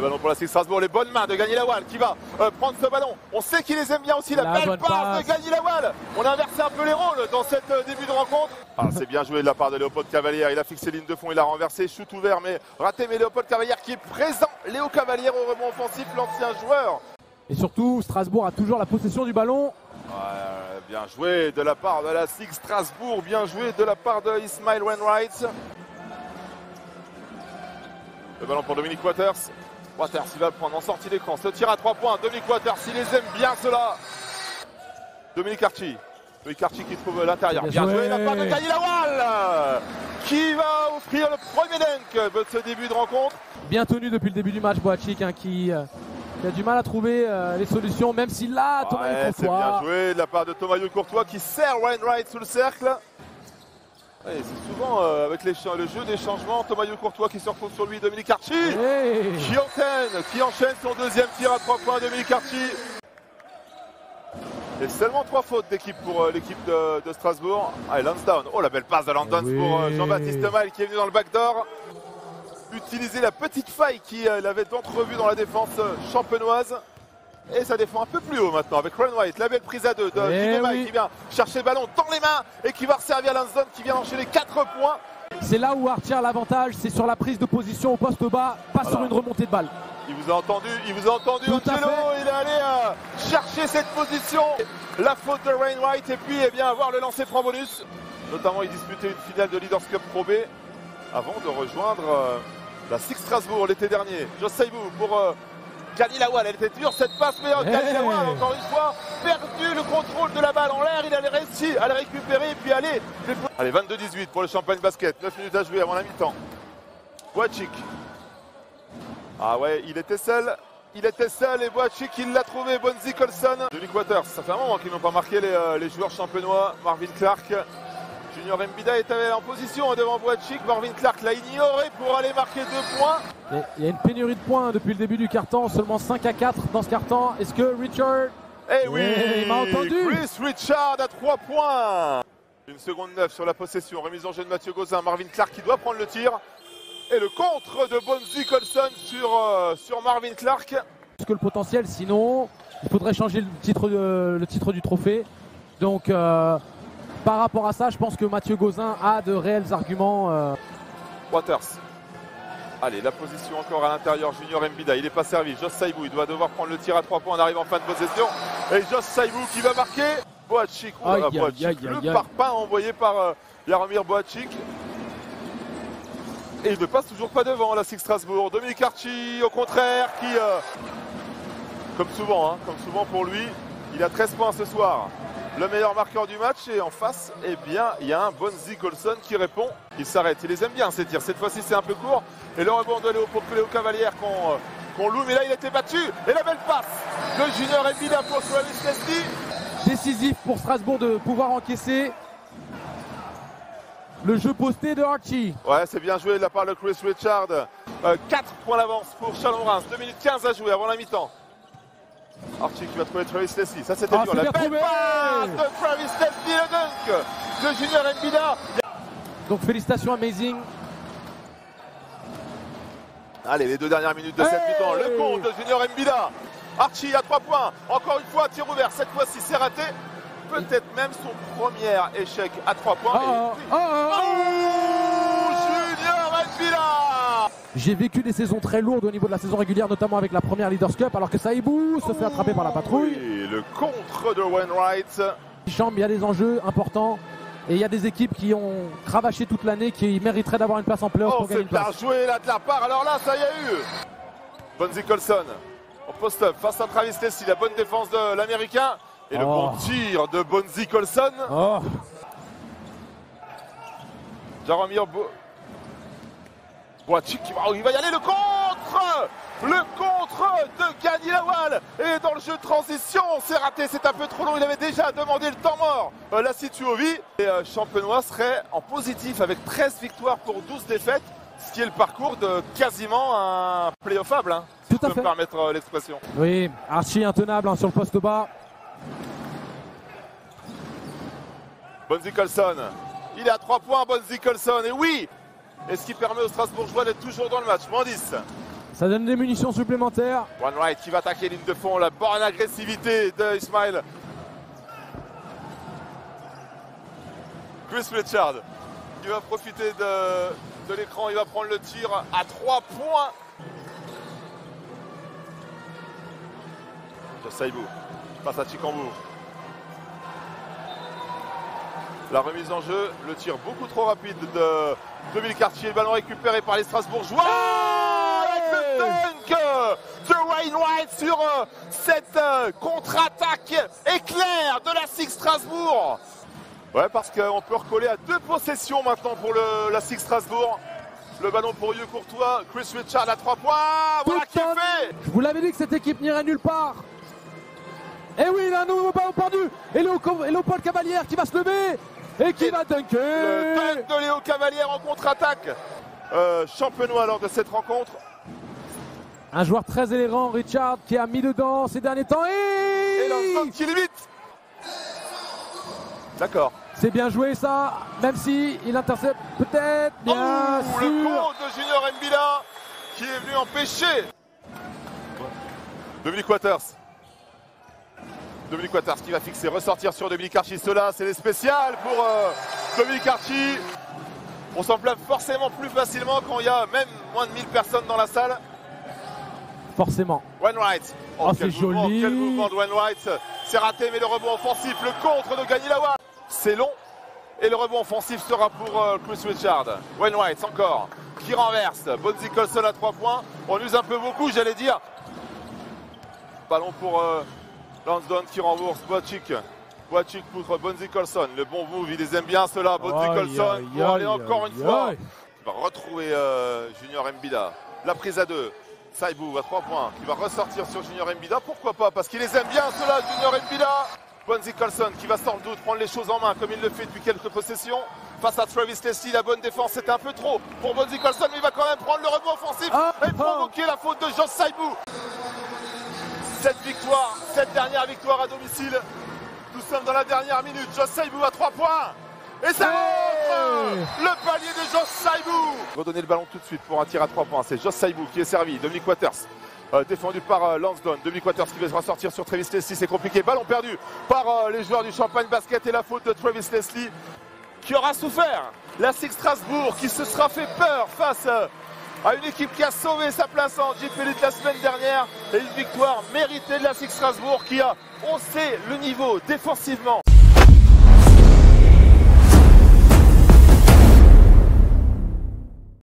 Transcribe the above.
ballon pour la Six Strasbourg, les bonnes mains de Gagny Lawal qui va prendre ce ballon. On sait qu'il les aime bien aussi, la belle passe de Gagny Lawal. On a inversé un peu les rôles dans cette début de rencontre. Ah, c'est bien joué de la part de Léopold Cavalière, il a fixé ligne de fond, il a renversé, shoot ouvert mais raté, mais Léopold Cavalière qui est présent. Léo Cavalière au rebond offensif, l'ancien joueur. Et surtout, Strasbourg a toujours la possession du ballon. Bien joué de la part de la Six Strasbourg, bien joué de la part de Ismail Wainwright. Le ballon pour Dominique Waters. Waters, il va le prendre en sortie d'écran. Ce tir à 3 points. Dominique Waters, il les aime bien cela. Dominique Archie. Dominique Archie qui trouve l'intérieur. Bien joué de la part de Gagny Lawal qui va offrir le premier dunk de ce début de rencontre. Bien tenu depuis le début du match, Boachik, hein, qui a du mal à trouver les solutions, même s'il l'a. Thomas C'est bien joué de la part de Thomas Courtois qui serre Wainwright sous le cercle. C'est souvent avec le jeu des changements, Thomas Courtois qui se retrouve sur lui, Dominique Archie qui enchaîne son deuxième tir à 3 points, Dominique Archie. Et seulement 3 fautes d'équipe pour l'équipe de Strasbourg. Allez, Lansdowne, oh la belle passe de Lansdowne pour Jean-Baptiste Maille qui est venu dans le backdoor. Utiliser la petite faille qu'il avait entrevue dans la défense champenoise. Et ça défend un peu plus haut maintenant avec Wainwright, la belle prise à 2 de Jimmy qui vient chercher le ballon dans les mains et qui va resservir Lansdowne qui vient enchaîner 4 points. C'est là où Arthur a l'avantage, c'est sur la prise de position au poste bas, pas sur une remontée de balle. Il vous a entendu, Angelo, il est allé chercher cette position. La faute de Wainwright et puis avoir le lancer franc bonus. Notamment il disputait une finale de Leaders Cup Pro B avant de rejoindre la Six Strasbourg l'été dernier. Josh Saibou pour Gagny Lawal, elle était dure cette passe, mais Gagny Lawal encore une fois perdu le contrôle de la balle en l'air, il avait réussi à la récupérer et puis allez 22-18 pour le Champagne Basket, 9 minutes à jouer avant la mi-temps. Boachik. Ah ouais, il était seul et Boachik il l'a trouvé, Bonzi Colson. Dominique Waters, ça fait un moment qu'ils n'ont pas marqué les joueurs champenois. Marvin Clark. Junior Mbida était en position devant Boachik. Marvin Clark l'a ignoré pour aller marquer 2 points. Il y a une pénurie de points depuis le début du carton, seulement 5-4 dans ce carton. Est-ce que Richard... il m'a entendu. Chris Richard à 3 points. 1 seconde 9 sur la possession. Remise en jeu de Mathieu Gauzin. Marvin Clark qui doit prendre le tir. Et le contre de Bonzi Colson sur Marvin Clark. Est-ce que le potentiel, sinon, il faudrait changer le titre du trophée. Donc... par rapport à ça, je pense que Mathieu Gauzin a de réels arguments. Waters. Allez, la position encore à l'intérieur, Junior Mbida, il n'est pas servi. Josh Saibou, il doit devoir prendre le tir à 3 points, on arrive en fin de possession. Et Josh Saibou qui va marquer. Boachik, le parpaing envoyé par Jaromir Boachik. Et il ne passe toujours pas devant la Six Strasbourg. Dominique Archie, au contraire, qui, comme souvent pour lui, il a 13 points ce soir. Le meilleur marqueur du match et en face, il y a un Bonzi Colson qui répond. Il s'arrête, il les aime bien ces tirs. Cette fois-ci, c'est un peu court. Et le rebond de Léo Cavalière qu'on loue. Mais là, il a été battu. Et la belle passe de Junior Mbida pour Travis Leslie. Décisif pour Strasbourg de pouvoir encaisser le jeu posté de Archie. Ouais, c'est bien joué de la part de Chris Richard. 4 points d'avance pour Chalon-Reims. 2 minutes 15 à jouer avant la mi-temps. Archie qui va trouver Travis Leslie, ça c'était dur, la belle passe de Travis Leslie, le dunk de Junior Mbida. Donc félicitations Amazing. Allez, les 2 dernières minutes de cette mi-temps, le compte de Junior Mbida. Archie à 3 points, encore une fois tir ouvert, cette fois-ci c'est raté. Peut-être même son premier échec à 3 points. Junior Mbida. J'ai vécu des saisons très lourdes au niveau de la saison régulière, notamment avec la première Leaders Cup, alors que Saibou se fait attraper par la patrouille. Oui, le contre de Wainwright. Il y a des enjeux importants et il y a des équipes qui ont cravaché toute l'année qui mériteraient d'avoir une place en play-off pour gagner une place. C'est bien joué là de la part, alors là ça y a eu. Bonzi Colson en post-up face à Travis Leslie, la bonne défense de l'Américain. Et le bon tir de Bonzi Colson. Jaromir Boachik, il va y aller, le contre de Gagny Lawal. Et dans le jeu de transition, c'est raté, c'est un peu trop long, il avait déjà demandé le temps mort. La Situovi. Et Champenois serait en positif avec 13 victoires pour 12 défaites, ce qui est le parcours de quasiment un play-offable, hein, si je peux me permettre l'expression. Oui, Archie intenable sur le poste bas. Bonzi Colson, il est à 3 points, Bonzi Colson, et oui. Et ce qui permet aux Strasbourgeois d'être toujours dans le match. -10. Ça donne des munitions supplémentaires. Wainwright qui va attaquer ligne de fond, la bonne agressivité de Ismail. Chris Richard qui va profiter de l'écran, il va prendre le tir à 3 points. Saibou passe à Chikambu. La remise en jeu, le tir beaucoup trop rapide de Dominique Cartier, le ballon récupéré par les Strasbourgeois. Avec le dunk de Wainwright sur cette contre-attaque éclair de la SIG Strasbourg. Ouais, parce qu'on peut recoller à 2 possessions maintenant pour la SIG Strasbourg. Le ballon pour Yeux Courtois, Chris Richard à 3 points. Voilà qui est fait. Je vous l'avais dit que cette équipe n'irait nulle part. Et oui, il a un nouveau ballon perdu. Et Léopold Cavalière qui va se lever et qui va dunker. Le dunk de Léo Cavalière en contre-attaque. Champenois lors de cette rencontre. Un joueur très élégant, Richard, qui a mis dedans ces derniers temps. Et Lansdowne qui limite. D'accord. C'est bien joué ça, même si il intercepte peut-être. Bien sûr. Le compte de Junior Mbila qui est venu empêcher Dominique Waters. Dominique Waters qui va fixer, ressortir sur Dominique Archie. Cela, c'est les spéciales pour Dominique Archie. On s'en plaint forcément plus facilement quand il y a même moins de 1000 personnes dans la salle. Forcément. Wainwright. Oh, c'est joli. Quel mouvement de Wainwright. C'est raté, mais le rebond offensif, le contre de Ganilawa. C'est long. Et le rebond offensif sera pour Chris Richard. Wainwright encore, qui renverse. Bonzi Colson à 3 points. On use un peu beaucoup, j'allais dire. Ballon pour Lansdowne qui rembourse. Boacic pour Bonzi Colson. Le bon move, il les aime bien cela. Bonzi Colson pour aller encore une fois. Il va retrouver Junior Mbida. La prise à 2. Saibou à 3 points. Il va ressortir sur Junior Mbida. Pourquoi pas? Parce qu'il les aime bien cela, Junior Mbida. Bonzi Colson qui va sans doute prendre les choses en main comme il le fait depuis quelques possessions. Face à Travis Leslie, la bonne défense, c'était un peu trop pour Bonzi Colson, mais il va quand même prendre le rebond offensif et provoquer la faute de Josh Saibou. Cette dernière victoire à domicile. Nous sommes dans la dernière minute. Josh Saibou à 3 points. Et ça rentre le palier de Josh Saibou. Redonner le ballon tout de suite pour un tir à 3 points. C'est Josh Saibou qui est servi. Dominique Waters. Défendu par Lansdowne. Dominique Waters qui va ressortir sur Travis Leslie. C'est compliqué. Ballon perdu par les joueurs du Champagne Basket et la faute de Travis Leslie qui aura souffert. La SIG Strasbourg qui se sera fait peur face à une équipe qui a sauvé sa place en Jeep Elite la semaine dernière. Et une victoire méritée de la SIG Strasbourg qui a haussé le niveau défensivement.